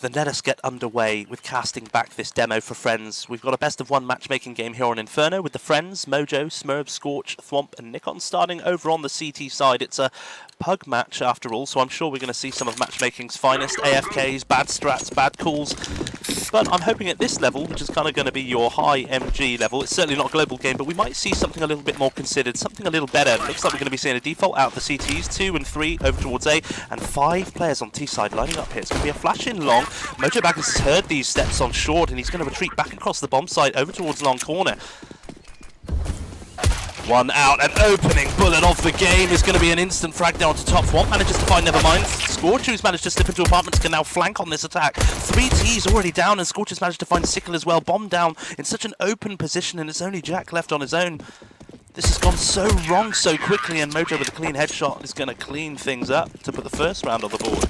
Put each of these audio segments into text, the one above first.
then let us get underway with casting back this demo for friends. We've got a best of one matchmaking game here on Inferno with the friends, Mojo, Smurf, Scorch, Thwomp and Nikon starting over on the CT side. It's a pug match after all, so I'm sure we're going to see some of matchmaking's finest, AFKs, bad strats, bad calls. But I'm hoping at this level, which is kind of going to be your high MG level, it's certainly not a global game, but we might see something a little bit more considered, something a little better. It looks like we're going to be seeing a default out of the CTs, 2 and 3 over towards A, and 5 players on T side lining up here. It's going to be a flash in long. Mojo Baggins has heard these steps on short, and he's going to retreat back across the bomb site over towards long corner. One out, an opening bullet of the game is going to be an instant frag down to top. Thwomp manages to find Nevermind. Scorch, who's managed to slip into apartments, can now flank on this attack. 3 T's already down, and Scorch has managed to find Sickle as well. Bomb down in such an open position, and it's only Jack left on his own. This has gone so wrong so quickly, and Mojo with a clean headshot is going to clean things up to put the first round on the board.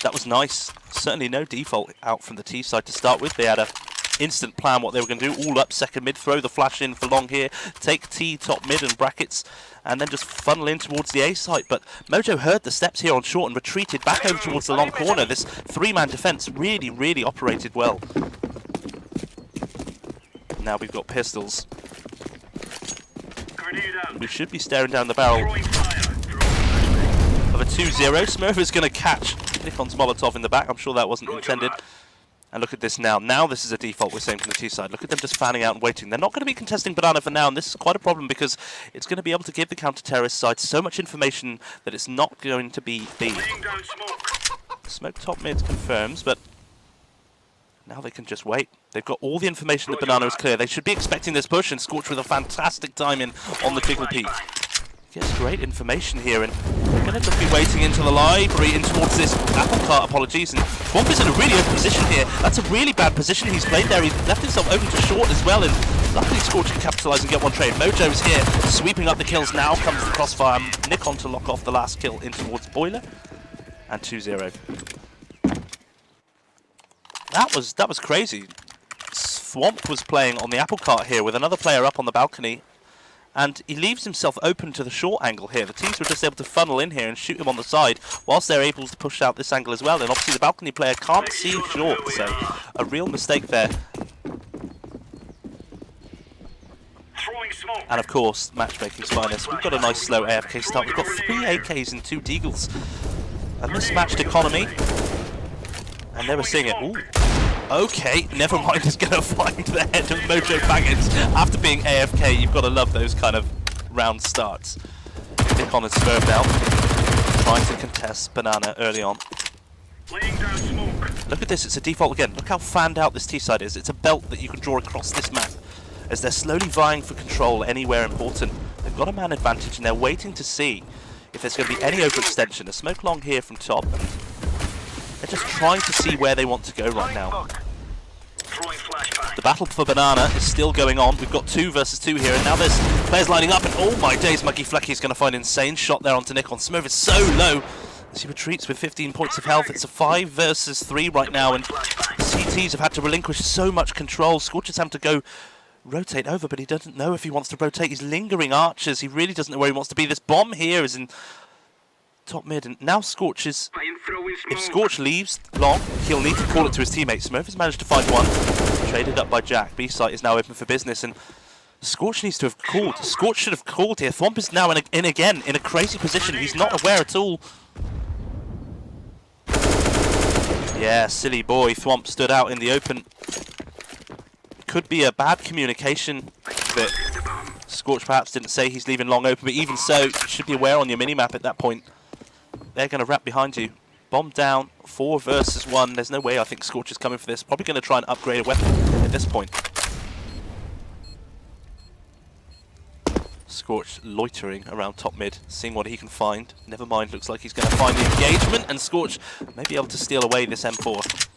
That was nice. Certainly no default out from the T side to start with. They had a instant plan what they were going to do. All up second mid, throw the flash in for long here, take T top mid and brackets, and then just funnel in towards the A site. But Mojo heard the steps here on short and retreated back over towards the long corner. This 3-man defense really operated well. Now we've got pistols. We should be staring down the barrel of a 2-0. Smurf is going to catch Nikon's Molotov in the back. I'm sure that wasn't intended. And look at this now. Now this is a default we're saying from the T side. Look at them just fanning out and waiting. They're not going to be contesting Banana for now, and this is quite a problem because it's going to be able to give the counter-terrorist side so much information that it's not going to be B. Smoke top mid confirms, but now they can just wait. They've got all the information that Banana is clear. They should be expecting this push, and Scorch with a fantastic timing on the Jiggle Peak. Gets great information here, and we're going to just be waiting into the library in towards this apple cart, apologies, and Thwomp is in a really open position here. That's a really bad position he's played there. He left himself open to short as well, and luckily Scorch can capitalise and get one trade. Mojo's here, sweeping up the kills. Now comes the crossfire. Nikon to lock off the last kill in towards Boiler, and 2-0. That was crazy. Thwomp was playing on the apple cart here with another player up on the balcony, and he leaves himself open to the short angle here. The teams were just able to funnel in here and shoot him on the side, whilst they're able to push out this angle as well. And obviously the balcony player can't see short, so a real mistake there. And of course, matchmaking's finest. We've got a nice slow AFK start. We've got 3 AKs and 2 Deagles. A mismatched economy. And they were seeing it. Ooh. Okay, Nevermind is going to find the head of Mojo Baggins after being AFK. You've got to love those kind of round starts. Nikon is swerved out, trying to contest Banana early on. Look at this, it's a default again. Look how fanned out this T side is. It's a belt that you can draw across this map as they're slowly vying for control anywhere important. They've got a man advantage and they're waiting to see if there's going to be any overextension. A smoke long here from top. They're just trying to see where they want to go right now. The battle for Banana is still going on. We've got 2 versus 2 here, and now there's players lining up, and oh my days, Muggy Flecky is going to find an insane shot there onto Nikon. Smurf is so low as he retreats with 15 points of health. It's a 5 versus 3 right now, and CTs have had to relinquish so much control. Scorch is having to go rotate over, but he doesn't know if he wants to rotate. He's lingering archers. He really doesn't know where he wants to be. This bomb here is in top mid, and now Scorch is... If Scorch leaves long, he'll need to call it to his teammates. Smurf has managed to find one. Traded up by Jack. B site is now open for business, and Scorch needs to have called. Scorch should have called here. Thwomp is now in again in a crazy position. He's not aware at all. Yeah, silly boy. Thwomp stood out in the open. Could be a bad communication that Scorch perhaps didn't say he's leaving long open, but even so, you should be aware on your minimap at that point. They're going to wrap behind you. Bomb down, 4 versus 1. There's no way I think Scorch is coming for this. Probably going to try and upgrade a weapon at this point. Scorch loitering around top mid, seeing what he can find. Nevermind looks like he's going to find the engagement, and Scorch may be able to steal away this M4.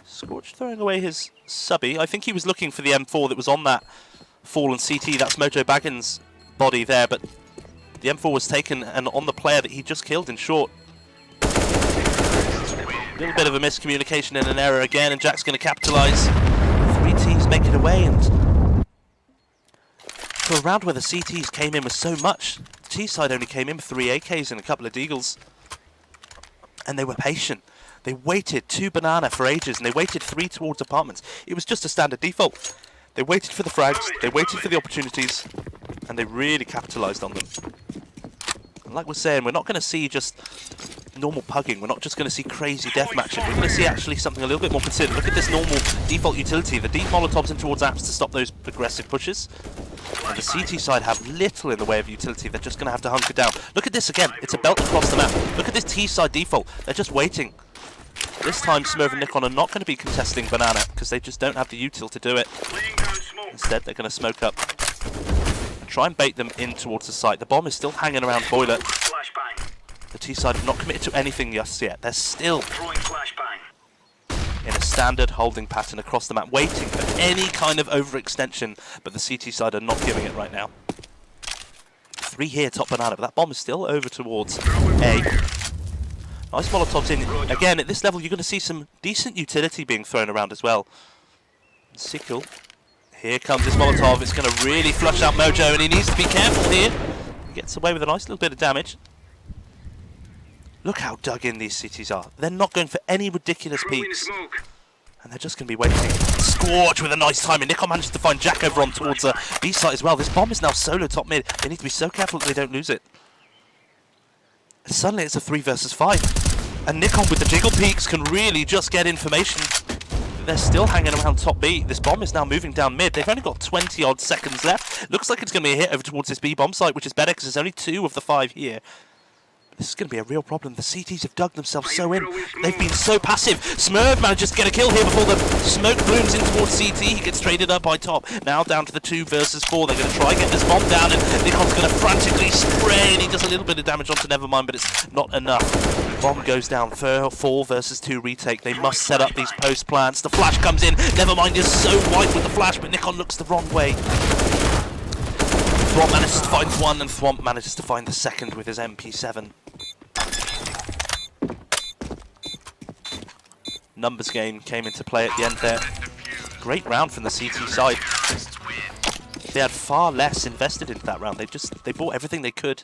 Scorch throwing away his subby. I think he was looking for the M4 that was on that fallen CT. That's Mojo Baggins' body there, but the M4 was taken and on the player that he just killed in short. A little bit of a miscommunication and an error again, and Jack's going to capitalise. 3 teams make it away, and for a round where the CTs came in with so much, T-side only came in with 3 AKs and a couple of deagles. And they were patient. They waited 2 banana for ages, and they waited 3 towards apartments. It was just a standard default. They waited for the frags, they waited for the opportunities, and they really capitalised on them. And like we're saying, we're not going to see just normal pugging. We're not just going to see crazy deathmatching. We're going to see actually something a little bit more considered. Look at this normal default utility. The deep Molotovs in towards apps to stop those aggressive pushes. And the CT side have little in the way of utility. They're just going to have to hunker down. Look at this again. It's a belt across the map. Look at this T side default. They're just waiting. This time Smurf and Nikon are not going to be contesting banana because they just don't have the util to do it. Instead, they're going to smoke up and try and bait them in towards the site. The bomb is still hanging around boiler. The T side have not committed to anything just yet. They're still in a standard holding pattern across the map, waiting for any kind of overextension, but the CT side are not giving it right now. 3 here, top banana, but that bomb is still over towards A. Nice Molotovs in. Again, at this level, you're going to see some decent utility being thrown around as well. Sickle. Here comes this Molotov. It's going to really flush out Mojo, and he needs to be careful here. He gets away with a nice little bit of damage. Look how dug in these cities are. They're not going for any ridiculous peaks. And they're just going to be waiting. Scorch with a nice timing. Nikon manages to find Jack over on towards B site as well. This bomb is now solo top mid. They need to be so careful that they don't lose it. And suddenly it's a 3 versus 5. And Nikon with the jiggle peaks can really just get information. They're still hanging around top B. This bomb is now moving down mid. They've only got 20 odd seconds left. Looks like it's going to be a hit over towards this B bomb site, which is better because there's only 2 of the 5 here. This is going to be a real problem. The CTs have dug themselves so in. They've been so passive. Smurf manages to get a kill here before the smoke blooms in towards CT. He gets traded up by top. Now down to the 2 versus 4. They're going to try and get this bomb down, and Nikon's going to frantically spray, and he does a little bit of damage onto Nevermind, but it's not enough. Bomb goes down. 4 versus 2 retake. They must set up these post plants. The flash comes in. Nevermind is so white with the flash, but Nikon looks the wrong way. Thwomp manages to find 1, and Thwomp manages to find the 2nd with his MP7. Numbers game came into play at the end there. Great round from the CT side. They had far less invested into that round. They bought everything they could.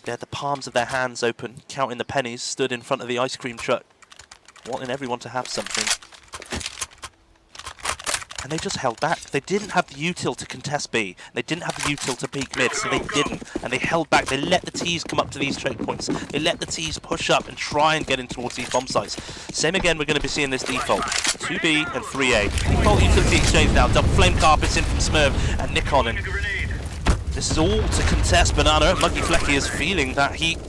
They had the palms of their hands open, counting the pennies, stood in front of the ice cream truck, wanting everyone to have something. And they just held back. They didn't have the util to contest B. They didn't have the util to peek mid, so they didn't. And they held back. They let the Ts come up to these choke points. They let the Ts push up and try and get in towards these bomb sites. Same again, we're going to be seeing this default. 2B and 3A. Default utility exchange now. Double flame carpets in from Smurf and Nikon. And this is all to contest banana. Muggy Flecky is feeling that heat.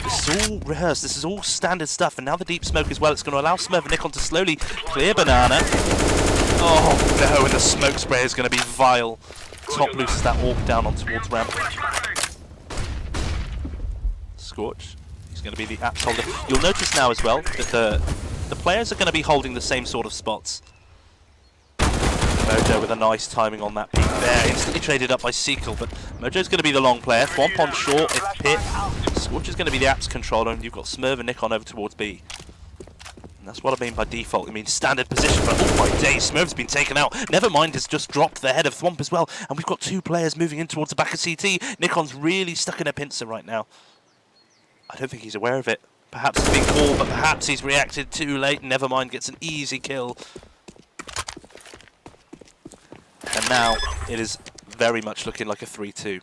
This is all rehearsed. This is all standard stuff. And now the deep smoke as well. It's going to allow Smurf and Nikon to slowly clear banana. Oh no, and the smoke spray is going to be vile. Top looses that AWP down on towards ramp. Scorch. He's going to be the apps holder. You'll notice now as well that the players are going to be holding the same sort of spots. Mojo with a nice timing on that peak there. Instantly traded up by Sequel, but Mojo's going to be the long player. Thwomp on short, if pit. Scorch is going to be the apps controller, and you've got Smurf and Nikon over towards B. And that's what I mean by default. I mean standard position, but oh my days, Smurf's been taken out. Nevermind has just dropped the head of Thwomp as well, and we've got 2 players moving in towards the back of CT. Nikon's really stuck in a pincer right now. I don't think he's aware of it. Perhaps it's been called, but perhaps he's reacted too late. Nevermind gets an easy kill. And now it is very much looking like a 3-2.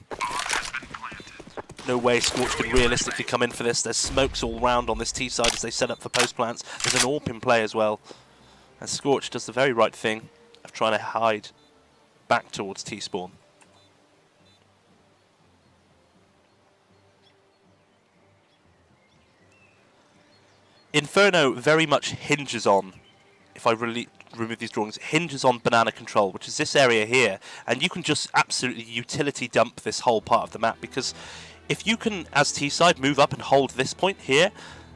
No way Scorch can realistically come in for this. There's smokes all round on this T side as they set up for post plants. There's an AWP in play as well. And Scorch does the very right thing of trying to hide back towards T spawn. Inferno very much hinges on, if I really remove these drawings, hinges on banana control, which is this area here. And you can just absolutely utility dump this whole part of the map, because if you can, as T-side, move up and hold this point here,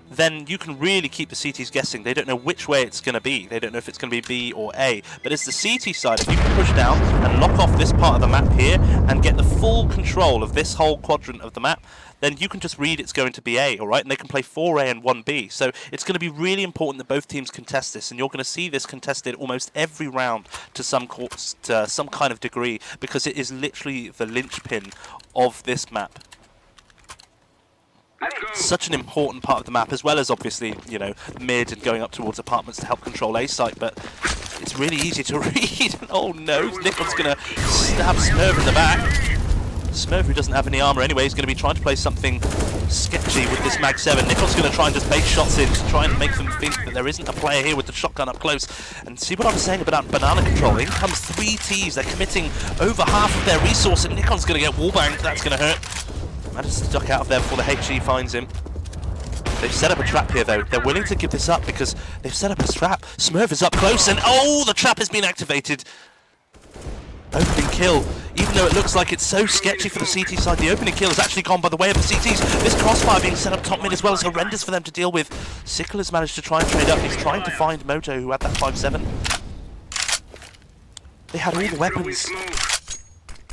then you can really keep the CTs guessing. They don't know which way it's going to be. They don't know if it's going to be B or A. But as the CT side, if you can push down and lock off this part of the map here and get the full control of this whole quadrant of the map, then you can just read it's going to be A, all right? And they can play 4A and 1B. So it's going to be really important that both teams contest this, and you're going to see this contested almost every round to some kind of degree, because it is literally the linchpin of this map. Such an important part of the map, as well as obviously, you know, mid and going up towards apartments to help control A site, but it's really easy to read. Oh no, Nikon's going to stab Smurf in the back. Smurf, who doesn't have any armor anyway, is going to be trying to play something sketchy with this Mag 7. Nikon's going to try and just bait shots in to try and make them think that there isn't a player here with the shotgun up close. And see what I was saying about banana control. In comes 3 Ts. They're committing over half of their resource, and Nikon's going to get wallbanged. That's going to hurt. Manages to duck out of there before the HE finds him. They've set up a trap here, though. They're willing to give this up because they've set up a trap. Smurf is up close, and oh, the trap has been activated. Opening kill. Even though it looks like it's so sketchy for the CT side, the opening kill has actually gone by the way of the CTs. This crossfire being set up top mid as well is horrendous for them to deal with. Sickle has managed to try and trade up. He's trying to find Moto, who had that 5-7. They had all the weapons,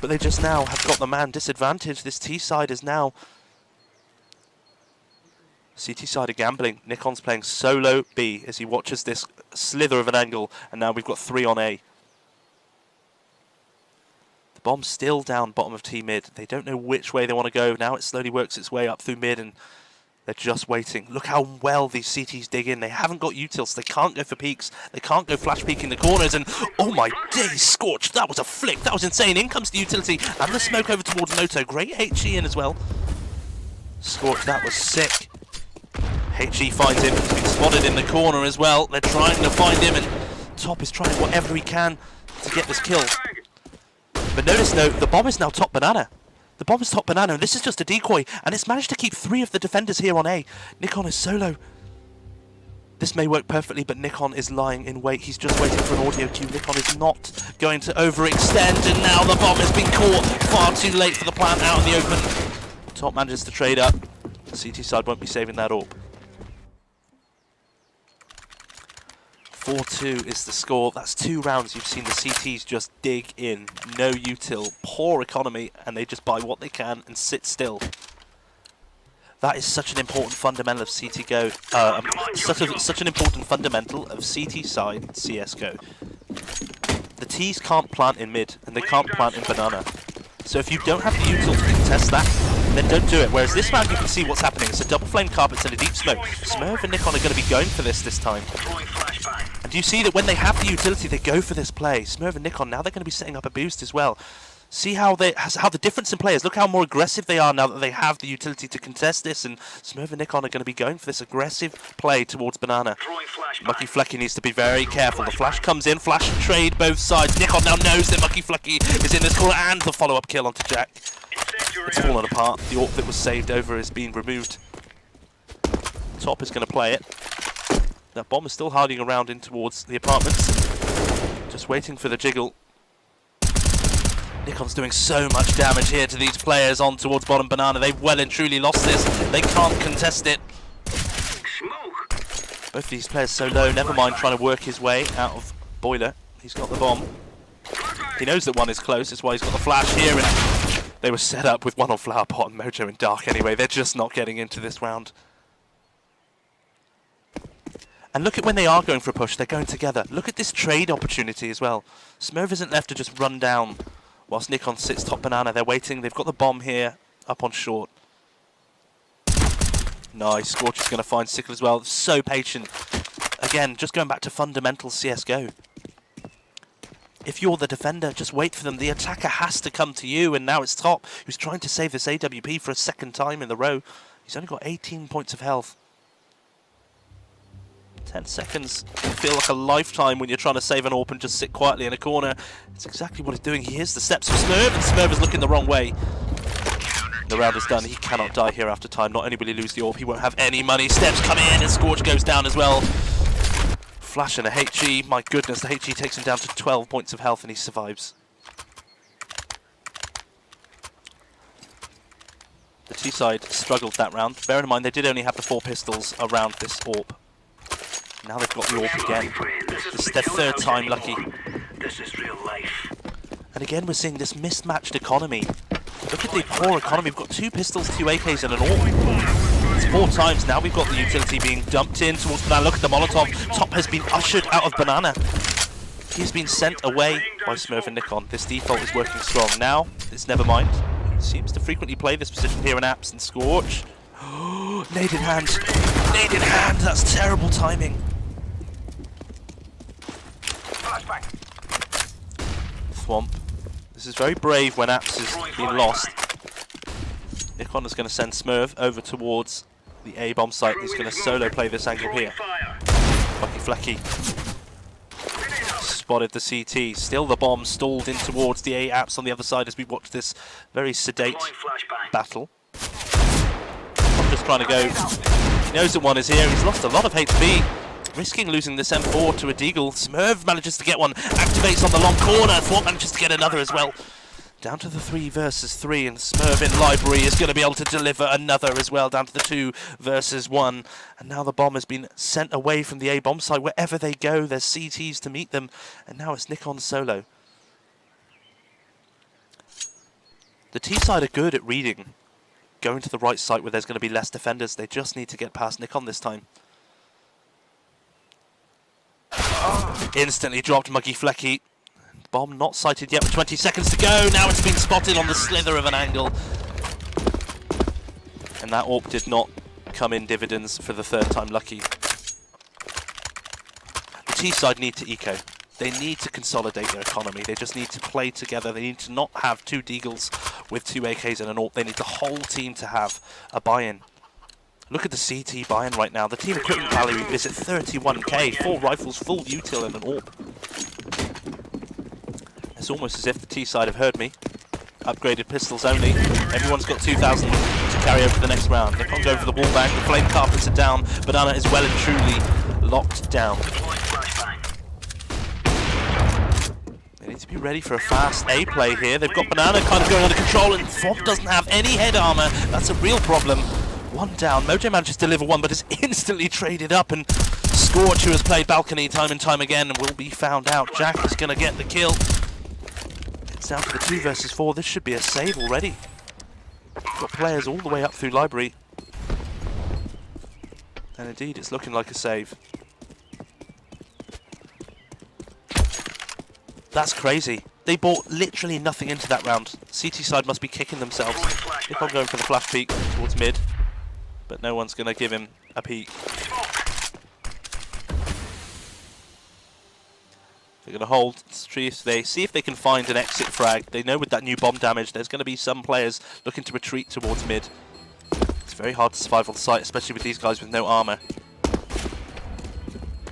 but they just now have got the man disadvantage. This T side is now... CT side are gambling. Nikon's playing solo B as he watches this slither of an angle, and now we've got 3 on A. Bomb's still down bottom of T mid. They don't know which way they want to go. Now it slowly works its way up through mid, and they're just waiting. Look how well these CTs dig in. They haven't got utils. They can't go for peeks. They can't go flash peeking the corners. And oh my days, Scorch! That was a flick. That was insane. In comes the utility and the smoke over towards Moto. Great HE in as well. Scorch, that was sick. HE finds him. He's been spotted in the corner as well. They're trying to find him, and Top is trying whatever he can to get this kill. But notice though, the bomb is now top banana. The bomb is top banana, and this is just a decoy, and it's managed to keep 3 of the defenders here on A. Nikon is solo. This may work perfectly, but Nikon is lying in wait. He's just waiting for an audio cue. Nikon is not going to overextend, and now the bomb has been caught far too late for the plant out in the open. Top manages to trade up. The CT side won't be saving that AWP. 4-2 is the score. That's 2 rounds you've seen the CTs just dig in. No util, poor economy, and they just buy what they can and sit still. That is such an important fundamental of CT Go. Such an important fundamental of CT side CSGO. The Ts can't plant in mid, and they can't plant in banana. So if you don't have the util to contest that, then don't do it. Whereas this round you can see what's happening. It's a double flame carpets and a deep smoke. Smurf and Nikon are going to be going for this time. And you see that when they have the utility, they go for this play. Smurf and Nikon, now they're going to be setting up a boost as well. See how the difference in players, look how more aggressive they are now that they have the utility to contest this, and Smurf and Nikon are going to be going for this aggressive play towards banana. Mucky Flecky needs to be very careful. The flash comes in, flash and trade both sides. Nikon now knows that Mucky Flecky is in this corner, and the follow-up kill onto Jack. It's fallen apart. The AWP that was saved over is being removed. Top is going to play it. That bomb is still hiding around in towards the apartments. Just waiting for the jiggle. Nikon's doing so much damage here to these players on towards bottom banana. They've well and truly lost this. They can't contest it. Both of these players so low, never mind trying to work his way out of Boiler. He's got the bomb. He knows that one is close, that's why he's got the flash here, and they were set up with one on Flower Pot and Mojo in Dark anyway. They're just not getting into this round. And look at when they are going for a push, they're going together. Look at this trade opportunity as well. Smurf isn't left to just run down whilst Nikon sits top banana. They're waiting, they've got the bomb here, up on short. Nice, Scorch is going to find Sickle as well. So patient. Again, just going back to fundamental CSGO. If you're the defender, just wait for them. The attacker has to come to you, and now it's Top, who's trying to save this AWP for a second time in the row. He's only got 18 points of health. 10 seconds can feel like a lifetime when you're trying to save an AWP and just sit quietly in a corner. It's exactly what he's doing. He hears the steps of Smurf, and Smurf is looking the wrong way. The round is done. He cannot die here after time. Not only will he lose the AWP, he won't have any money. Steps come in, and Scorch goes down as well. Flash and a HE. My goodness, the HE takes him down to 12 points of health, and he survives. The T-side struggled that round. Bear in mind, they did only have the 4 pistols around this AWP. Now they've got the AWP again. This is their 3rd time lucky. This is real life. And again, we're seeing this mismatched economy. Look at the poor economy. We've got 2 pistols, 2 AKs, and an AWP. It's 4 times. Now we've got the utility being dumped in towards Banana. Look at the Molotov. Top has been ushered out of Banana. He's been sent away by Smurf and Nikon. This default is working strong. Now, it's never mind. He seems to frequently play this position here in Apps and Scorch. Nade in hand. Nade in hand. That's terrible timing. Thwomp. This is very brave when Apps is being lost. Nikon is going to send Smurf over towards the A bomb site. He's going to solo play this angle here. Lucky Flecky spotted the CT. Still the bomb stalled in towards the A Apps on the other side as we watch this very sedate battle. I'm just trying to go. He knows that one is here. He's lost a lot of HP. Risking losing this M4 to a Deagle. Smurf manages to get one. Activates on the long corner. Thwomp manages to get another as well. Down to the 3 versus 3, and Smurf in library is going to be able to deliver another as well, down to the 2 versus 1. And now the bomb has been sent away from the A bomb site. Wherever they go, there's CTs to meet them. And now it's Nikon solo. The T side are good at reading. Going to the right site where there's going to be less defenders. They just need to get past Nikon this time. Instantly dropped Muggy Flecky. Bomb not sighted yet with 20 seconds to go. Now it's been spotted on the slither of an angle. And that AWP did not come in dividends for the 3rd time lucky. The T side need to eco. They need to consolidate their economy. They just need to play together. They need to not have 2 Deagles with 2 AKs and an AWP. They need the whole team to have a buy-in. Look at the CT buy-in right now. The team equipment value is at 31k. 4 rifles, full util and an AWP. It's almost as if the T side have heard me. Upgraded pistols only. Everyone's got 2,000 to carry over to the next round. They can't go for the wall bang. The flame carpets are down. Banana is well and truly locked down. They need to be ready for a fast A play here. They've got Banana kind of going under control, and Thwomp doesn't have any head armor. That's a real problem. 1 down. Mojo manages to deliver 1, but is instantly traded up, and Scorch, who has played balcony time and time again, will be found out. Jack is going to get the kill. It's down to the 2 versus 4. This should be a save already. Got players all the way up through library. And indeed, it's looking like a save. That's crazy. They bought literally nothing into that round. CT side must be kicking themselves. If I'm going for the flash peek towards mid, but no one's going to give him a peek. They're going to hold tree. They see if they can find an exit frag. They know with that new bomb damage, there's going to be some players looking to retreat towards mid. It's very hard to survive on the site, especially with these guys with no armor.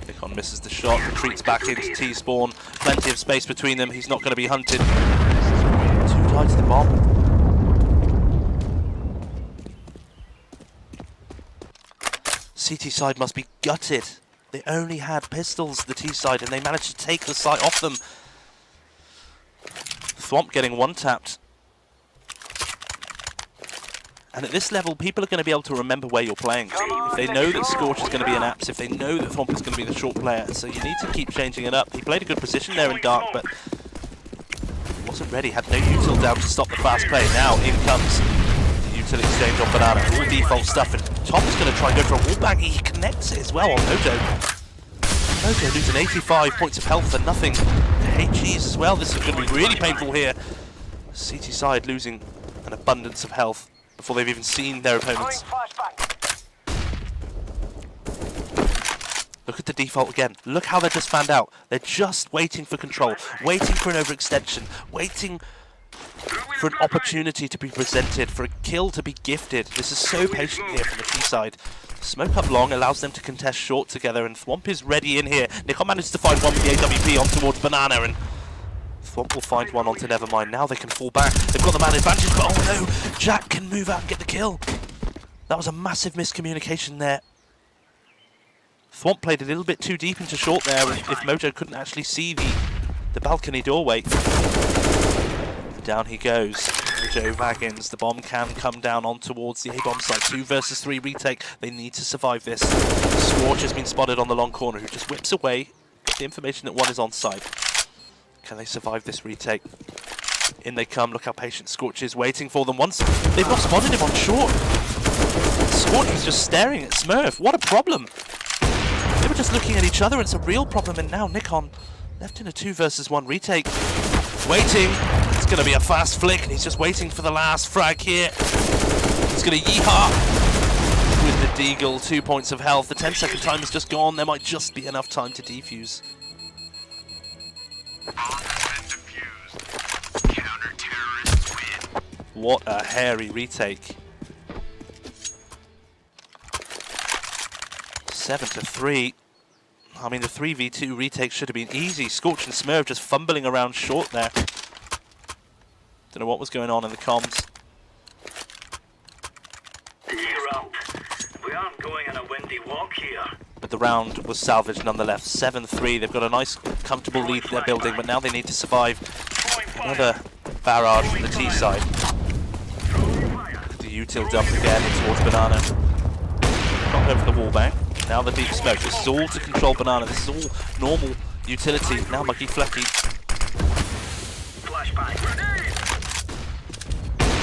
Nikon misses the shot, retreats back into T-spawn. Plenty of space between them. He's not going to be hunted. 2 tied to the bomb. CT side must be gutted. They only had pistols, the T side, and they managed to take the sight off them. Thwomp getting 1-tapped. And at this level, people are going to be able to remember where you're playing. If they know that Scorch is going to be an Apps, if they know that Thwomp is going to be the short player, so you need to keep changing it up. He played a good position there in dark, but wasn't ready, had no util down to stop the fast play. Now in comes the util exchange on Banana. All default stuff, and Tom is going to try and go for a wallbang. He connects it as well on Mojo. Mojo losing 85 points of health for nothing. HEs as well. This is going to be really painful here. CT side losing an abundance of health before they've even seen their opponents. Look at the default again. Look how they're just fanned out. They're just waiting for control, waiting for an overextension, waiting for an opportunity to be presented, for a kill to be gifted. This is so patient here from the T side. Smoke up long allows them to contest short together, and Thwomp is ready in here. Nikon manages to find one with the AWP on towards Banana, and Thwomp will find one onto Nevermind. Now they can fall back. They've got the man advantage, but oh no! Jack can move out and get the kill. That was a massive miscommunication there. Thwomp played a little bit too deep into short there if Mojo couldn't actually see the balcony doorway. Down he goes. Mojo wagons. The bomb can come down on towards the A-bomb side. 2 versus 3 retake. They need to survive this. Scorch has been spotted on the long corner, who just whips away. The information that one is on site. Can they survive this retake? In they come. Look how patient Scorch is, waiting for them. Once they've not spotted him on short. Scorch was just staring at Smurf. What a problem! They were just looking at each other. It's a real problem, and now Nikon left in a 2 versus 1 retake. Waiting. It's going to be a fast flick, and he's just waiting for the last frag here. He's going to yeehaw with the deagle. 2 points of health. The 10-second time is just gone. There might just be enough time to defuse. What a hairy retake. 7-3. I mean, the 3v2 retake should have been easy. Scorch and Smurf just fumbling around short there. Don't know what was going on in the comms. You're up. We aren't going on a windy walk here. But the round was salvaged nonetheless. 7-3. They've got a nice, comfortable lead they're building, but now they need to survive another barrage from the T side. The util dump again towards Banana. Not over the wall bank. Now the deep smoke. This is all to control Banana. This is all normal utility. Now Muggy Flecky.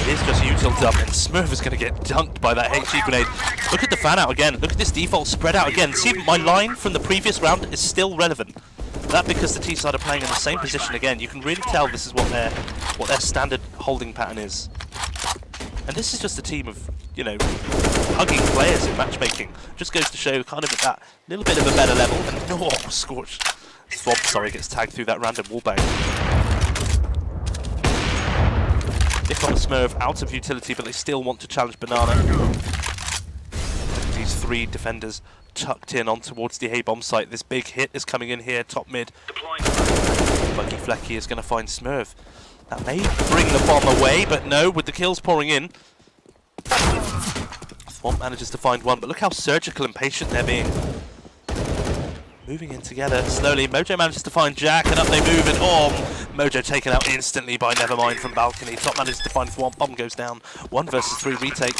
It is just util dump, and Smurf is going to get dunked by that HE grenade. Look at the fan out again. Look at this default spread out again. See, my line from the previous round is still relevant. That because the T side are playing in the same position again. You can really tell this is what their standard holding pattern is. And this is just a team of, you know, hugging players in matchmaking. Just goes to show kind of at that little bit of a better level. And no, Scorch. Swamp, sorry, gets tagged through that random wallbang. Nikon and Smurf out of utility, but they still want to challenge Banana. These 3 defenders tucked in on towards the A-bomb site. This big hit is coming in here, top mid. Muggy Flecky is going to find Smurf. That may bring the bomb away, but no, with the kills pouring in. Swamp manages to find one, but look how surgical and patient they're being. Moving in together slowly. Mojo manages to find Jack, and up they move, and Mojo taken out instantly by Nevermind from balcony. Top manages to find Swamp. Bomb goes down. 1 versus 3 retake.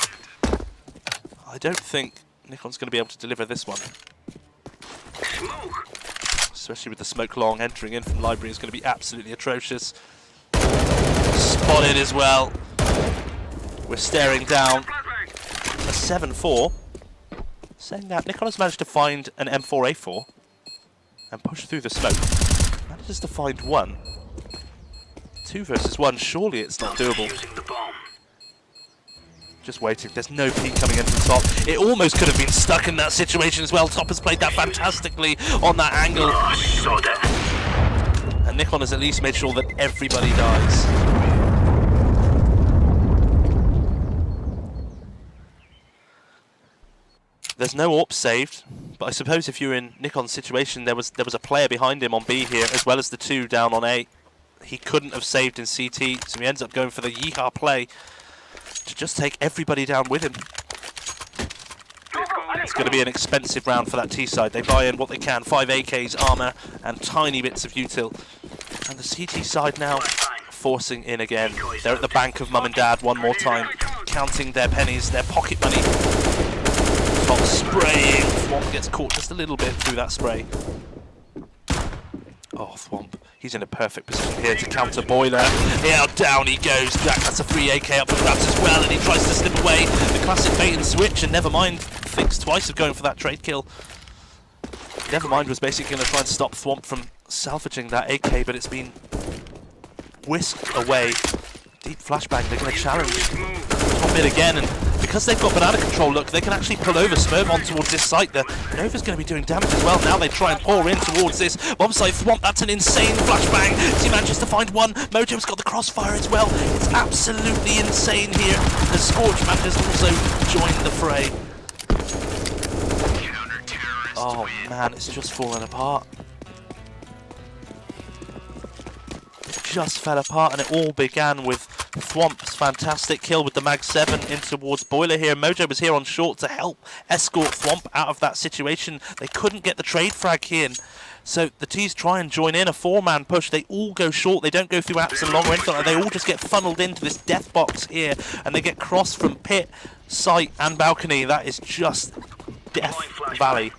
I don't think Nikon's going to be able to deliver this one. Especially with the smoke long entering in from library is going to be absolutely atrocious. Spotted as well. We're staring down a 7-4. Saying that, Nikon has managed to find an M4A4 and push through the smoke. Manages to find 1. 2 versus 1. Surely it's not doable. Just waiting. There's no peek coming in from Top. It almost could have been stuck in that situation as well. Top has played that fantastically on that angle. And Nikon has at least made sure that everybody dies. There's no AWP saved, but I suppose if you're in Nikon's situation, there was a player behind him on B here, as well as the 2 down on A. He couldn't have saved in CT, so he ends up going for the yeehaw play to just take everybody down with him. It's going to be an expensive round for that T side. They buy in what they can, 5 AKs, armor, and tiny bits of util. And the CT side now forcing in again. They're at the bank of mum and dad one more time, counting their pennies, their pocket money. Top spraying. Thwomp gets caught just a little bit through that spray. Oh, Thwomp. He's in a perfect position here to counter Boiler. Yeah, down he goes. Jack has a free AK up for grabs as well, and he tries to slip away. The classic bait and switch, and Nevermind thinks twice of going for that trade kill. Nevermind was basically going to try and stop Thwomp from salvaging that AK, but it's been whisked away. Deep flashbang, they're going to challenge top mid again, and because they've got banana control, look, they can actually pull over Smurf on towards this site. The Nova's going to be doing damage as well. Now they try and pour in towards this bomb site. Thwomp, that's an insane flashbang. He manages to find 1. Mojo's got the crossfire as well. It's absolutely insane here. The Scorch manages to also join the fray. Oh man, it's just fallen apart. It just fell apart, and it all began with Thwomp's fantastic kill with the Mag 7 in towards Boiler here. Mojo was here on short to help escort Thwomp out of that situation. They couldn't get the trade frag in. So the T's try and join in a 4-man push. They all go short. They don't go through apps and long or anything like that. They all just get funneled into this death box here. And they get crossed from pit, site and balcony. That is just Death Valley.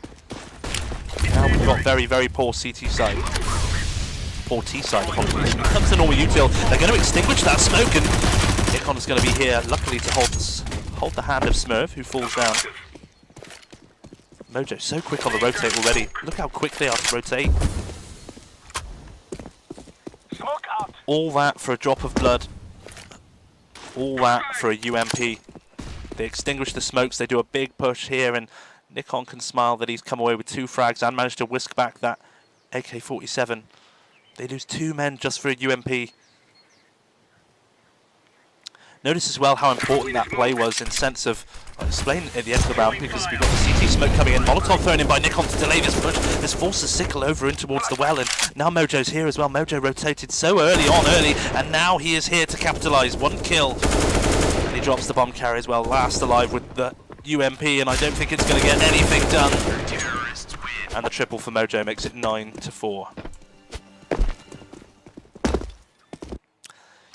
Now we've got very, very poor CT side. Poor T side, apologies. When it comes to normal util, they're going to extinguish that smoke, and Nikon is going to be here, luckily, to hold the hand of Smurf, who falls down. Mojo so quick on the rotate already. Look how quick they are to rotate. All that for a drop of blood. All that for a UMP. They extinguish the smokes, they do a big push here, and Nikon can smile that he's come away with 2 frags and managed to whisk back that AK-47. They lose 2 men just for a UMP. Notice as well how important that play was in sense of, I'll explain at the end of the round, because we've got the CT smoke coming in. Molotov thrown in by Nikon to delay this push. This forces Sickle over in towards the well, and now Mojo's here as well. Mojo rotated so early, and now he is here to capitalise. 1 kill, and he drops the bomb carrier as well, last alive with the UMP, and I don't think it's going to get anything done. And the triple for Mojo makes it 9-4.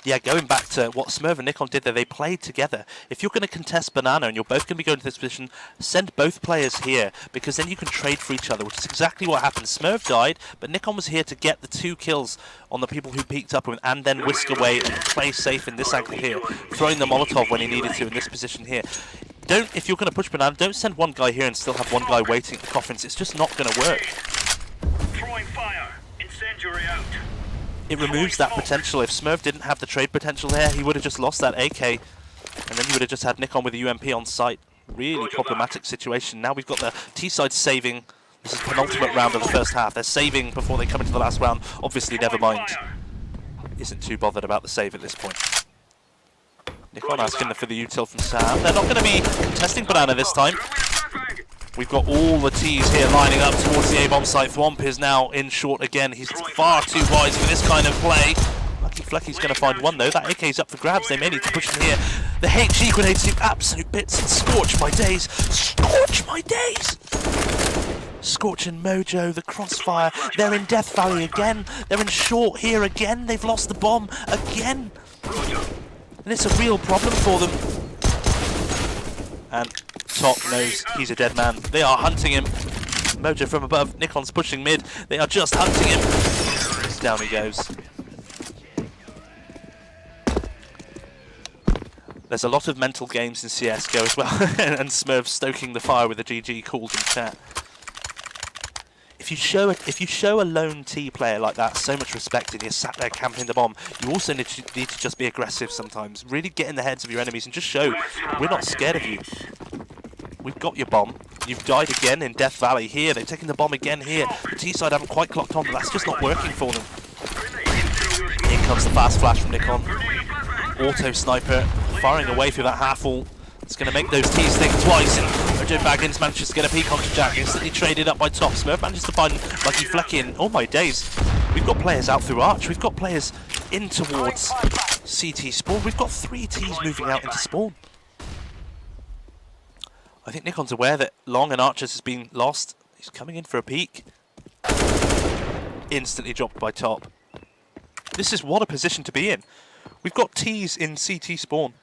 Yeah, going back to what Smurf and Nikon did there, they played together. If you're going to contest Banana and you're both going to be going to this position, send both players here, because then you can trade for each other, which is exactly what happened. Smurf died, but Nikon was here to get the 2 kills on the people who peeked up with him, and then whisk away and play safe in this angle here, throwing the Molotov when he needed to in this position here. If you're going to push Banana, don't send 1 guy here and still have 1 guy waiting at the coffins. It's just not going to work. Throwing fire. Incendiary out. It removes that potential. If Smurf didn't have the trade potential there, he would have just lost that AK, and then you would have just had Nikon with a UMP on site. Really problematic situation. Now we've got the T-side saving. This is penultimate round of the first half. They're saving before they come into the last round. Obviously, never mind. Isn't too bothered about the save at this point. Nikon asking for the util from Sam. They're not going to be contesting Banana this time. We've got all the T's here lining up towards the A-bomb site. Thwomp is now in short again. He's far too wise for this kind of play. Lucky Flecky's going to find 1 though. That AK's up for grabs. They may need to push him here. The HE grenades do absolute bits and scorch my days. Scorch my days! Scorch and Mojo, the crossfire. They're in Death Valley again. They're in short here again. They've lost the bomb again. And it's a real problem for them. And Top knows he's a dead man. They are hunting him. Mojo from above. Nikon's pushing mid. They are just hunting him. Down he goes. There's a lot of mental games in CSGO as well. And Smurf stoking the fire with a GG called in chat. If you show a lone T player like that so much respect and you're sat there camping the bomb, you also need to just be aggressive sometimes. Really get in the heads of your enemies and just show we're not scared of you. We've got your bomb. You've died again in Death Valley here. They've taken the bomb again here. The T-side haven't quite clocked on, but that's just not working for them. In comes the fast flash from Nikon. Auto sniper firing away through that half-wall. It's going to make those T's think twice, and Mojo Baggins manages to get a peek onto Jack. Instantly traded up by Top. Smurf manages to find Lucky Flecky, and oh my days, we've got players out through Arch. We've got players in towards CT spawn. We've got 3 T's moving out into spawn. I think Nikon's aware that Long and Archers has been lost. He's coming in for a peek. Instantly dropped by Top. This is what a position to be in. We've got T's in CT spawn.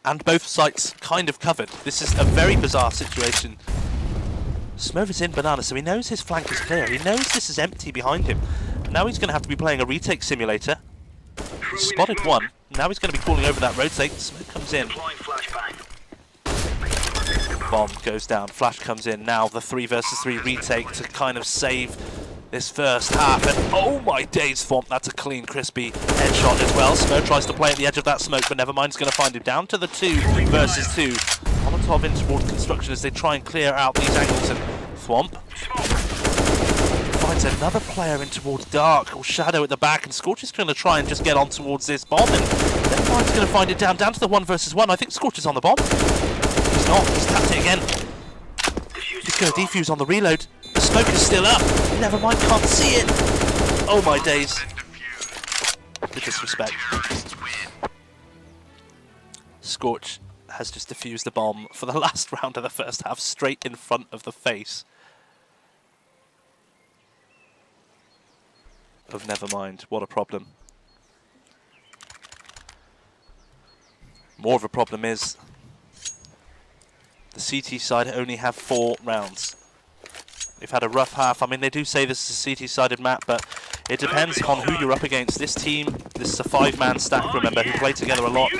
And both sites kind of covered. This is a very bizarre situation. Smurf is in Banana, so he knows his flank is clear. He knows this is empty behind him. Now he's going to have to be playing a retake simulator. He's spotted 1. Now he's going to be calling over that rotate. Smoke comes in. Bomb goes down. Flash comes in. Now the 3 versus 3 retake to kind of save this first half, and oh my days, Thwomp, that's a clean, crispy headshot as well. Smurf tries to play at the edge of that smoke, but never mind, he's going to find him down to the 2 versus 2. Molotov in towards construction as they try and clear out these angles, and Thwomp finds another player in towards Dark, or Shadow at the back, and Scorch is going to try and just get on towards this bomb, and never mind, he's going to find it down to the 1 versus 1. I think Scorch is on the bomb. He's not, he's tapped it again. He's going to defuse on the reload. The smoke is still up. Never mind, can't see it. Oh my days. The disrespect. Scorch has just defused the bomb for the last round of the first half, straight in front of the face of Nevermind. What a problem. More of a problem is the CT side only have 4 rounds. They've had a rough half. I mean, they do say this is a CT-sided map, but it depends on who you're up against. This team, this is a 5-man stack, remember, who play together a lot.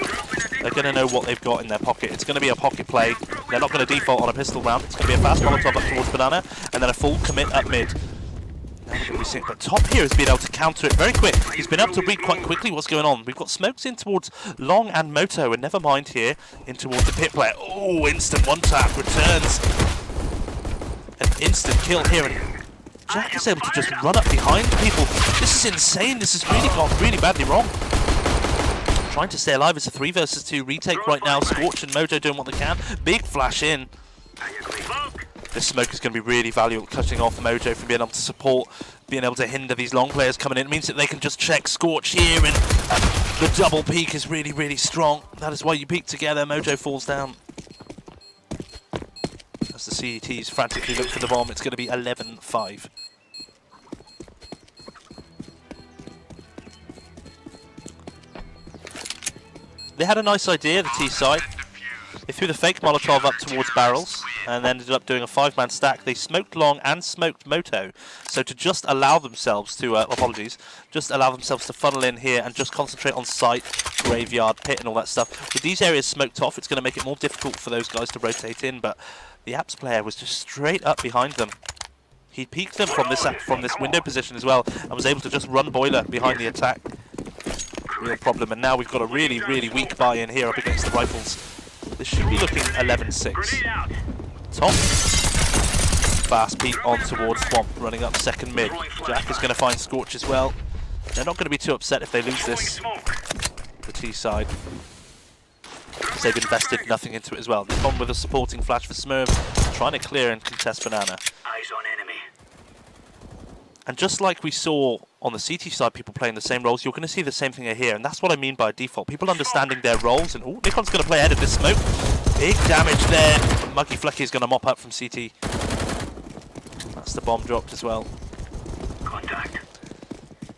They're going to know what they've got in their pocket. It's going to be a pocket play. They're not going to default on a pistol round. It's going to be a fast Molotov up towards Banana, and then a full commit up mid. But Top here has been able to counter it very quick. He's been able to read quite quickly what's going on. We've got smokes in towards Long and Moto, and Nevermind here in towards the pit player. Oh, instant one-tap returns. An instant kill here, and Jack is able to just run up behind people. This is insane. This has really gone really badly wrong. Trying to stay alive. It's a 3 versus 2 retake right now. Scorch and Mojo doing what they can. Big flash in. This smoke is going to be really valuable, cutting off Mojo from being able to support, being able to hinder these long players coming in. It means that they can just check Scorch here, and the double peek is really, really strong. That is why you peek together. Mojo falls down. As the CETs frantically look for the bomb, it's going to be 11-5. They had a nice idea, the T side. They threw the fake Molotov up towards barrels and then ended up doing a 5-man stack. They smoked Long and smoked Moto. So to just allow themselves to, just allow themselves to funnel in here and just concentrate on site, graveyard, pit and all that stuff. With these areas smoked off, it's going to make it more difficult for those guys to rotate in, but the Apps player was just straight up behind them. He peeked them from this window position as well and was able to just run Boiler behind the attack. Real problem, and now we've got a really, really weak buy-in here up against the rifles. This should be looking 11-6. Top. Fast beat on towards Swamp, running up second mid. Jack is going to find Scorch as well. They're not going to be too upset if they lose this. The T side. Because they've invested nothing into it as well. Nikon with a supporting flash for Smurf, trying to clear and contest Banana. Eyes on enemy. And just like we saw on the CT side, people playing the same roles, you're going to see the same thing here, and that's what I mean by default. People understanding their roles, and oh, Nikon's going to play ahead of this smoke. Big damage there. Muggy Flucky is going to mop up from CT. That's the bomb dropped as well. Contact.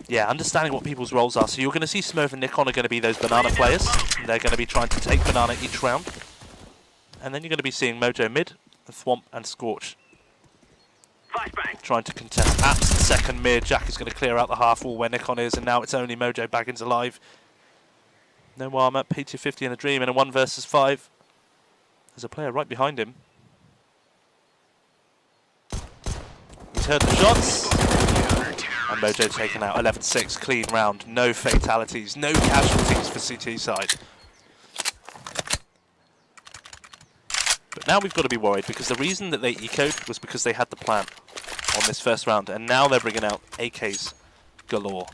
Yeah, understanding what people's roles are. So you're going to see Smurf and Nikon are going to be those Banana players. And they're going to be trying to take Banana each round. And then you're going to be seeing Mojo mid, and Thwomp and Scorch trying to contest Apps second mid. Jack is going to clear out the half wall where Nikon is, and now it's only Mojo Baggins alive. No armor, P250 in a dream, and a 1 versus 5. There's a player right behind him. He's heard the shots. And Mojo taken out. 11-6, clean round. No fatalities, no casualties for CT side. But now we've got to be worried, because the reason that they ecoed was because they had the plan on this first round, and now they're bringing out AKs galore.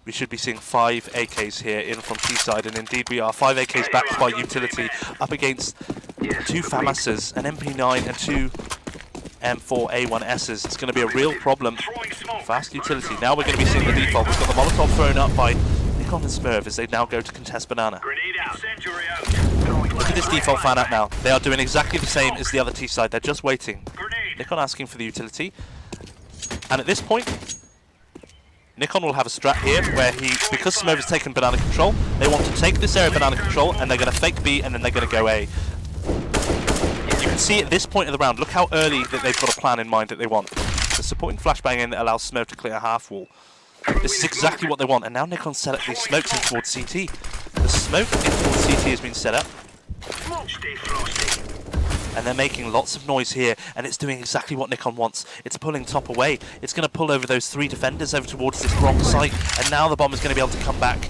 We should be seeing 5 AKs here in from T-side, and indeed we are. 5 AKs backed by utility up against 2 FAMASs, an MP9 and 2 M4A1Ss. It's going to be a real problem. Fast utility. Now we're going to be seeing the default. We've got the Molotov thrown up by Nikon and Smurf as they now go to contest Banana. Grenade out. Century out. Look at this default fan out now. They are doing exactly the same as the other T side. They're just waiting. Grenade. Nikon asking for the utility. And at this point, Nikon will have a strat here where because Smurf has taken Banana control, they want to take this area Banana control, and they're going to fake B, and then they're going to go A. You can see at this point of the round, look how early that they've got a plan in mind that they want. The supporting flashbang in that allows Smurf to clear half wall. This is exactly what they want, and now Nikon set up these smokes in towards CT. The smoke in towards CT has been set up, Stay frosty. and they're making lots of noise here, and it's doing exactly what Nikon wants. It's pulling Top away. It's going to pull over those 3 defenders over towards this wrong site, and now the bomb is going to be able to come back.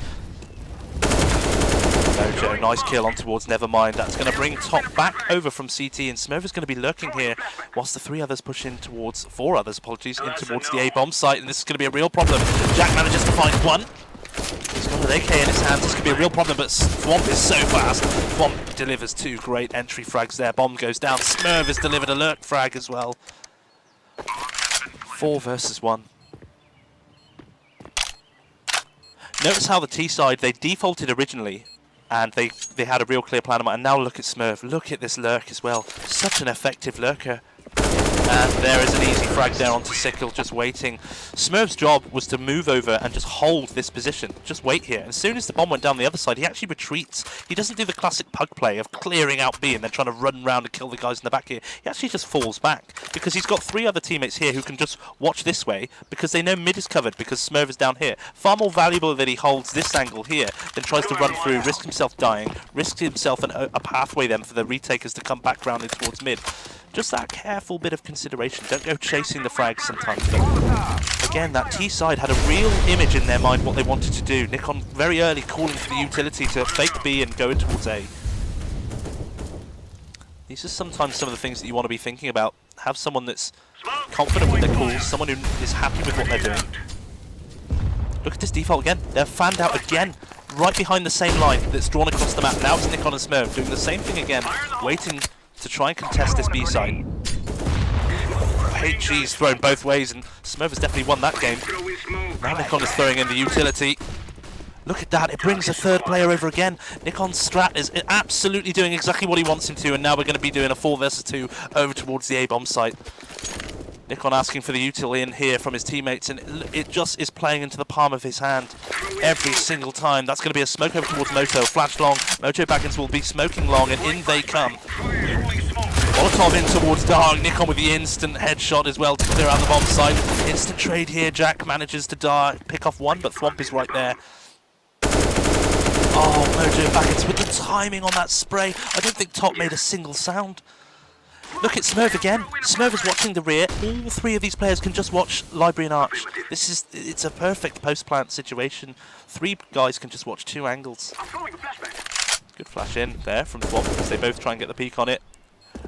Mojo, nice kill on towards Nevermind. That's going to bring Top back over from CT, and Smurf is going to be lurking here whilst the 4 others, in towards the A-bomb site, and this is going to be a real problem. Jack manages to find one. He's got an AK in his hands. This could be a real problem, but Thwomp is so fast. Thwomp delivers 2 great entry frags there. Bomb goes down. Smurf has delivered a lurk frag as well. 4 versus 1. Notice how the T side, they defaulted originally And they had a real clear plan. And now look at Smurf. Look at this lurk as well. Such an effective lurker. And there is an easy frag there onto Sickle, just waiting. Smurf's job was to move over and just hold this position. Just wait here. And as soon as the bomb went down the other side, he actually retreats. He doesn't do the classic pug play of clearing out B and then trying to run around and kill the guys in the back here. He actually just falls back because he's got 3 other teammates here who can just watch this way because they know mid is covered because Smurf is down here. Far more valuable that he holds this angle here than tries to run through, risk himself dying, risk himself a pathway then for the retakers to come back round in towards mid. Just that careful bit of consideration. Don't go chasing the frags sometimes. But again, that T side had a real image in their mind what they wanted to do. Nikon very early calling for the utility to fake B and go in towards A. These are sometimes some of the things that you want to be thinking about. Have someone that's confident with their calls, someone who is happy with what they're doing. Look at this default again. They're fanned out again, right behind the same line that's drawn across the map. Now it's Nikon and Smurf doing the same thing again, waiting to try and contest this B side. HG's thrown both ways, and Smurf has definitely won that game. Now Nikon is throwing in the utility. Look at that, it brings a third player over again. Nikon's strat is absolutely doing exactly what he wants him to, and now we're going to be doing a 4 versus 2 over towards the A-bomb site. Nikon asking for the util in here from his teammates, and it just is playing into the palm of his hand every single time. That's going to be a smoke over towards Moto. Flash long. Mojo Baggins will be smoking long, and in they come. Molotov in towards Dark. Nikon with the instant headshot as well to clear out the bomb site. Instant trade here. Jack manages to pick off one, but Thwomp is right there. Oh, Mojo Baggins with the timing on that spray. I don't think Top made a single sound. Look at Smurf again. Smurf is watching the rear. All 3 of these players can just watch Library and Arch. It's a perfect post-plant situation. 3 guys can just watch 2 angles. Good flash in there from Thwomp as they both try and get the peek on it.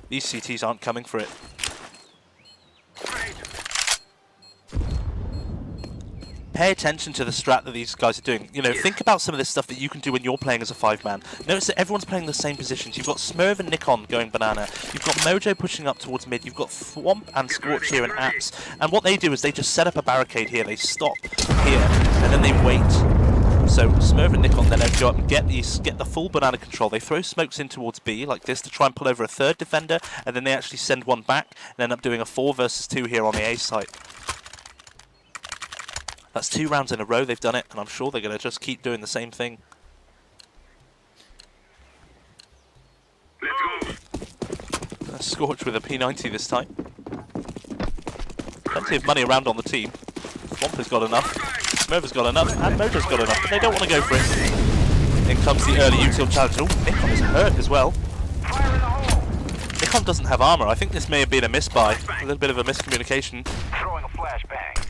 These CTs aren't coming for it. Pay attention to the strat that these guys are doing. You know, think about some of this stuff that you can do when you're playing as a 5-man. Notice that everyone's playing the same positions. You've got Smurf and Nikon going banana. You've got Mojo pushing up towards mid. You've got Thwomp and Scorch here and Apps. And what they do is they just set up a barricade here. They stop here, and then they wait. So Smurf and Nikon then go up and get the full banana control. They throw smokes in towards B like this to try and pull over a 3rd defender, and then they actually send one back and end up doing a 4 versus 2 here on the A site. That's 2 rounds in a row they've done it, and I'm sure they're going to just keep doing the same thing. Scorch with a P90 this time. Plenty of money around on the team. Thwomp has got enough, Smurf has got enough, and Mojo's got enough, but they don't want to go for it. In comes the early util challenge. Oh, Nikon is hurt as well. Nikon doesn't have armor. I think this may have been a misbuy. A little bit of a miscommunication. Throwing a flashbang.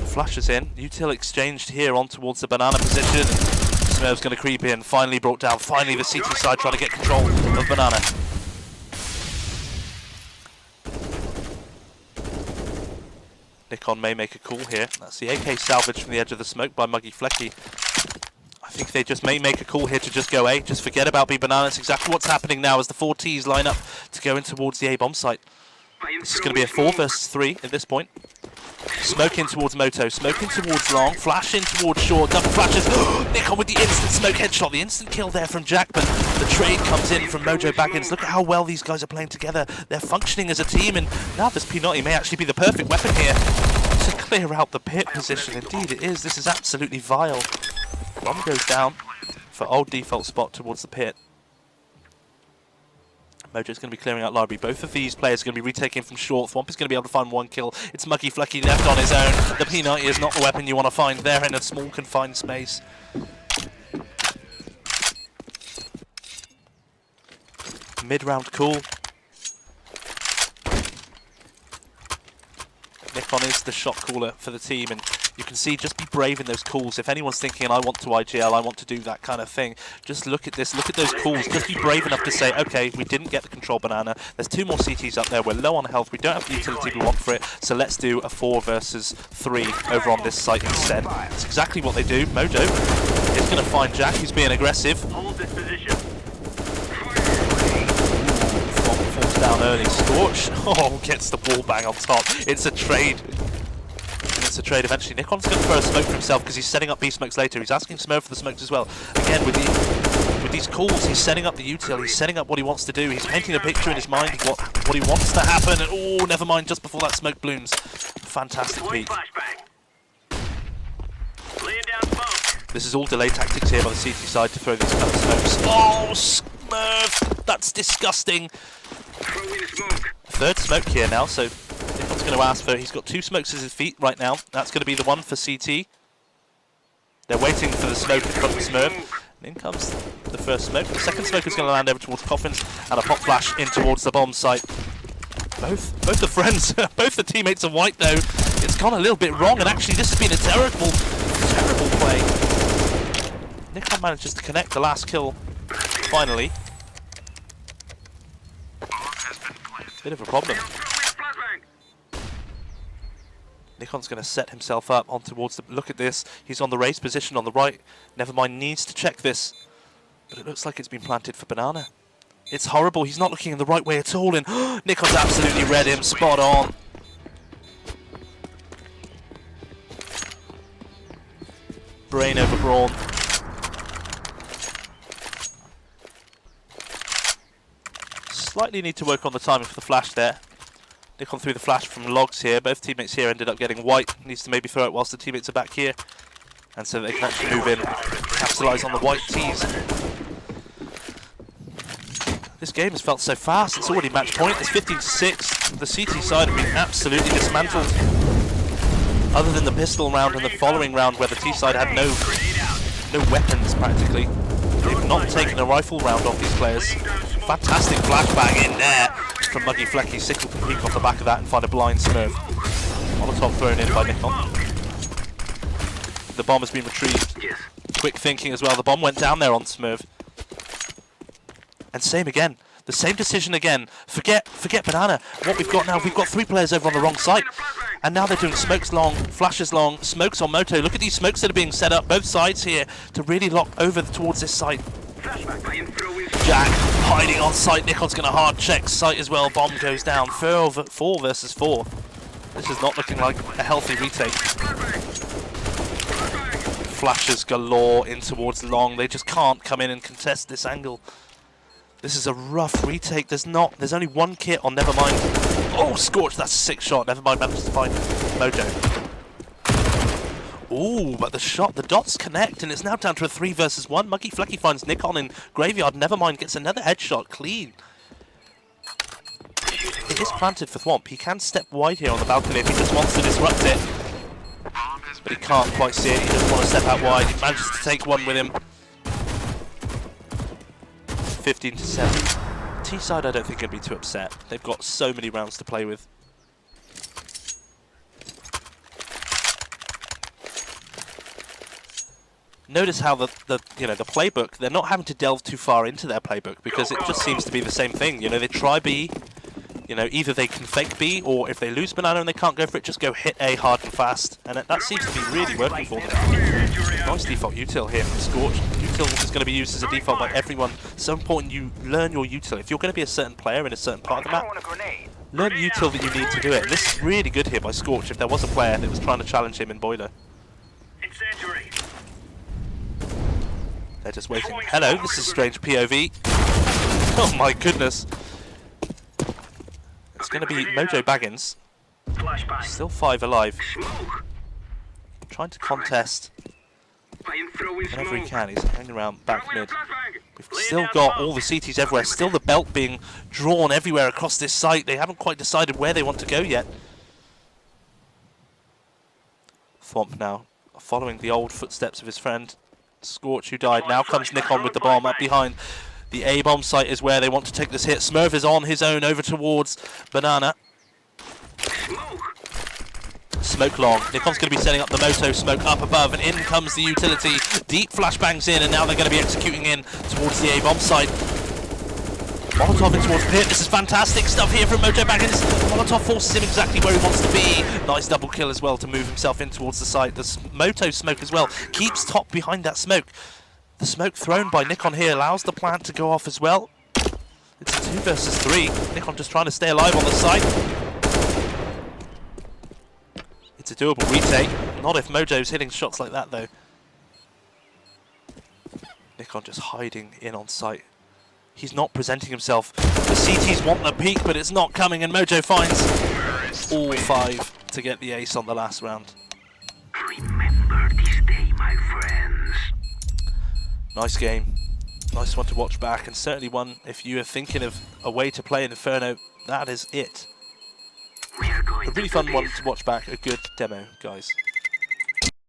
Flashes in. Util exchanged here on towards the banana position. Smurf's going to creep in. Finally brought down. Finally the CT side trying to get control of banana. Nikon may make a call here. That's the AK salvage from the edge of the smoke by Muggy Flecky. I think they just may make a call here to just go A. Just forget about B banana. It's exactly what's happening now as the 4 Ts line up to go in towards the A-bomb site. This is going to be a 4 versus 3 at this point. Smoke in towards Moto, smoke in towards Long, flash in towards Short, double flashes. Nikon with the instant smoke headshot, the instant kill there from Jack, but the trade comes in from Mojo Baggins. Look at how well these guys are playing together. They're functioning as a team, and now this P90 may actually be the perfect weapon here to clear out the pit position. Indeed it is. This is absolutely vile. One goes down for old default spot towards the pit. Mojo's going to be clearing out library. Both of these players are going to be retaking from short. Thwomp is going to be able to find 1 kill. It's Muggy Flecky left on his own. The P90 is not the weapon you want to find there in a small confined space. Mid-round call. Nikon is the shot caller for the team, and you can see, just be brave in those calls. If anyone's thinking, I want to IGL, I want to do that kind of thing, just look at this, look at those calls. Just be brave enough to say, okay, we didn't get the control banana. There's 2 more CTs up there. We're low on health. We don't have the utility we want for it. So let's do a 4 versus 3 over on this site instead. That's exactly what they do. Mojo is going to find Jack, who's being aggressive. Hold this position. Falls down early. Scorch. Oh, gets the wall bang on top. It's a trade. It's a trade eventually. Nikon's going to throw a smoke for himself because he's setting up B smokes later. He's asking Smurf for the smokes as well. Again with these calls. He's setting up the util. He's setting up what he wants to do. He's painting a picture in his mind of what he wants to happen. And oh, never mind, just before that smoke blooms. Fantastic peek. This is all delay tactics here by the CT side to throw these kind of smokes. Oh, Smurf! That's disgusting. Third smoke here now, so Nikon's going to ask for it. He's got 2 smokes at his feet right now. That's going to be the one for CT. They're waiting for the smoke in front of Smurf. And in comes the first smoke. The second smoke is going to land over towards Coffins, and a pop flash in towards the bomb site. Both the friends, both the teammates are white though. It's gone a little bit wrong, and actually this has been a terrible play. Nikon manages to connect the last kill, finally. Bit of a problem. Nikon's going to set himself up on towards the... Look at this. He's on the raised position on the right. Nevermind needs to check this. But it looks like it's been planted for Banana. It's horrible. He's not looking in the right way at all. And Nikon's absolutely read him. Spot on. Brain over brawn. Slightly need to work on the timing for the flash there. Nikon threw the flash from logs here. Both teammates here ended up getting white. Needs to maybe throw it whilst the teammates are back here. And so they can actually move in, capitalise on the white tees. This game has felt so fast. It's already match point. It's 15-6. The CT side have been absolutely dismantled. Other than the pistol round and the following round where the T side had no weapons practically. They've not taken a rifle round off these players. Fantastic flashbang in there from Muggy Flecky. Sickle can peek off the back of that and find a blind Smurf. Molotov thrown in by Nikon. The bomb has been retrieved. Quick thinking as well. The bomb went down there on Smurf. And same again. The same decision again. Forget Banana. What we've got now, we've got 3 players over on the wrong side. And now they're doing smokes long, flashes long, smokes on Moto. Look at these smokes that are being set up, both sides here, to really lock over towards this site. Jack hiding on site. Nikon's going to hard check site as well. Bomb goes down. 4 versus 4. This is not looking like a healthy retake. Flashes galore in towards long. They just can't come in and contest this angle. This is a rough retake. There's only 1 kit on Nevermind. Oh, Scorch, that's a 6 shot. Nevermind manages to find Mojo. Ooh, but the dots connect, and it's now down to a 3 versus 1. Muggy Flecky finds Nikon in Graveyard. Nevermind gets another headshot, clean. It is planted for Thwomp. He can step wide here on the balcony if he just wants to disrupt it. But he can't quite see it. He doesn't want to step out wide. He manages to take one with him. 15-7. T-side I don't think can be too upset. They've got so many rounds to play with. Notice how the playbook, they're not having to delve too far into their playbook because it just seems to be the same thing. You know, they try B, either they can fake B, or if they lose Banana and they can't go for it, just go hit A hard and fast. And that seems to be really working for them. Nice default util here from Scorch. Util is going to be used as a default by everyone. So important you learn your util. If you're going to be a certain player in a certain part of the map, learn the util that you need to do it. This is really good here by Scorch if there was a player that was trying to challenge him in Boiler. They're just waiting. Hello, this is strange POV. Oh my goodness. It's going to be Mojo Baggins. Still 5 alive. Trying to contest whenever he can. He's hanging around back mid. We've still got all the CTs everywhere. Still the belt being drawn everywhere across this site. They haven't quite decided where they want to go yet. Thwomp now following the old footsteps of his friend Scorch, who died. Now comes Nikon with the bomb up behind. The A bomb site is where they want to take this hit. Smurf is on his own over towards Banana. Smoke long. Nikon's going to be setting up the Moto smoke up above, and in comes the utility. Deep flashbangs in, and now they're going to be executing in towards the A bomb site. Molotov in towards Pit. This is fantastic stuff here from Mojo Baggins. Molotov forces him exactly where he wants to be. Nice double kill as well to move himself in towards the site. The Moto smoke as well keeps top behind that smoke. The smoke thrown by Nikon here allows the plant to go off as well. It's a 2 versus 3. Nikon just trying to stay alive on the site. It's a doable retake. Not if Mojo's hitting shots like that though. Nikon just hiding in on sight. He's not presenting himself. The CTs want the peak, but it's not coming, and Mojo finds all 5 to get the ace on the last round. Remember this day, my friends. Nice game. Nice one to watch back, and certainly one, if you are thinking of a way to play Inferno, that is it. We are going A really to fun do one this. to watch back. A good demo, guys.